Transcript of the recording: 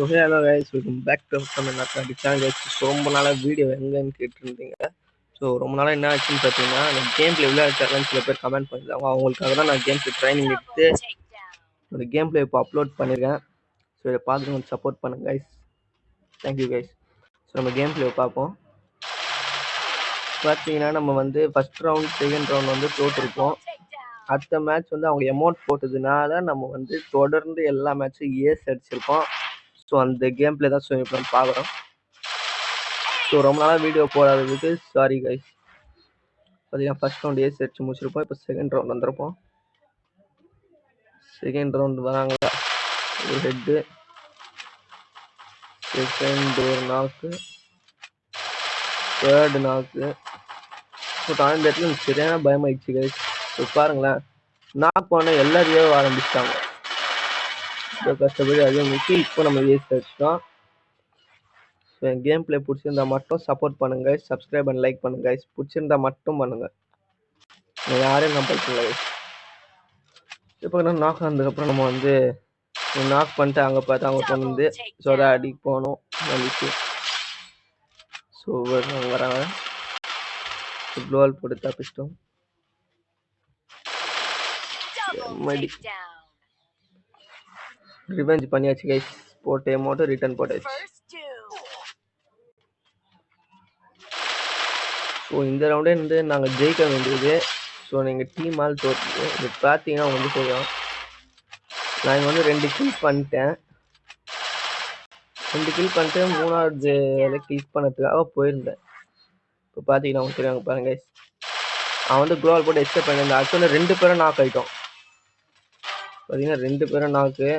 So hello guys, welcome back to நம்ம channel. ஸோ ரொம்ப நாளாக வீடியோ எங்கன்னு கேட்டுருந்தீங்க. ஸோ ரொம்ப நாளாக என்ன ஆச்சுன்னு பார்த்தீங்கன்னா, எனக்கு கேம் பிளே விளையாடுறேன்னு சில பேர் கமெண்ட் பண்ணிருந்தாங்க. அவங்களுக்காக தான் நான் கேம் பிளே ட்ரைனிங் எடுத்து ஒரு கேம் பிளே இப்போ அப்லோட் பண்ணியிருக்கேன். ஸோ இதை பார்த்து கொஞ்சம் சப்போர்ட் பண்ணுங்க கைஸ். Thank you guys. ஸோ நம்ம கேம் பிளே பார்ப்போம். பார்த்தீங்கன்னா நம்ம வந்து ஃபஸ்ட் ரவுண்ட் செகண்ட் ரவுண்ட் வந்து தோற்றுருப்போம். அடுத்த மேட்ச் வந்து அவங்க எமௌண்ட் போட்டதுனால நம்ம வந்து தொடர்ந்து எல்லா மேட்சும் ஏஸ் அடிச்சிருக்கோம். ஸோ அந்த கேம் பிளே தான் இப்போ நம்ம பார்க்குறோம். ஸோ ரொம்ப நாளாக வீடியோ போடாததுக்கு சாரி கைஸ். பார்த்தீங்கன்னா ஃபஸ்ட் ரவுண்ட் ஏஸ் அடிச்சு முடிச்சிருப்போம். இப்போ செகண்ட் ரவுண்ட் வந்திருப்போம். செகண்ட் ரவுண்ட் வராங்களா, ஒரு ஹெட்டு, செகண்ட் ஒரு நாக்கு, தேர்டு நாக்கு. ஸோ அந்த இடத்துல எனக்கு சரியான பயமாயிடுச்சு கைஸ். ஸோ பாருங்களேன், நாக் பண்ண எல்லாரையும் ஆரம்பிச்சிட்டாங்க. கஷ்டப்படி அதே முடிச்சு இப்போ நம்ம ஏஸ் அடிச்சிட்டோம். ஸோ என் கேம் பிளே பிடிச்சிருந்தா மட்டும் சப்போர்ட் பண்ணுங்க, சப்ஸ்கிரைப் அண்ட் லைக் பண்ணுங்க கைஸ். பிடிச்சிருந்தா மட்டும் பண்ணுங்க, யாரையும் கம்பல் பண்ணல கைஸ். இப்போ நான் நாக் ஆனதுக்கப்புறம் நம்ம வந்து நாக் பண்ணிட்டு அங்கே பார்த்து அவங்க கொண்டு வந்து ஸோ அதை அடிக்க போகணும் வந்துச்சு. ஸோ வராங்க, க்ளோவல் போட்டு தப்பிச்சிட்டோம். ரிவெஞ்ச் பண்ணியாச்சு கைஸ். போட்டு அமௌண்ட்டு ரிட்டர்ன் போட்டாச்சு. ஸோ இந்த ரவுண்டே வந்து நாங்கள் ஜெயிக்க வேண்டியது. ஸோ நீங்கள் டீம் ஆள் தோற்று இது பார்த்தீங்கன்னா வந்து தெரியும். நான் இங்கே வந்து 2 கில் பண்ணிட்டேன். 2 கில் பண்ணிட்டு 3வது கில் பண்ணதுக்காக போயிருந்தேன். இப்போ பார்த்தீங்கன்னா அவங்க தெரியாங்க பாருங்க கைஸ். அவன் வந்து க்ளோவல் போட்டு எக்ஸ்பெக்ட் பண்ணியிருந்தேன். ஆக்சுவலாக 2 பேரும் நாக் ஆகிட்டோம். பார்த்தீங்கன்னா 2 பேரும் நாக்கு.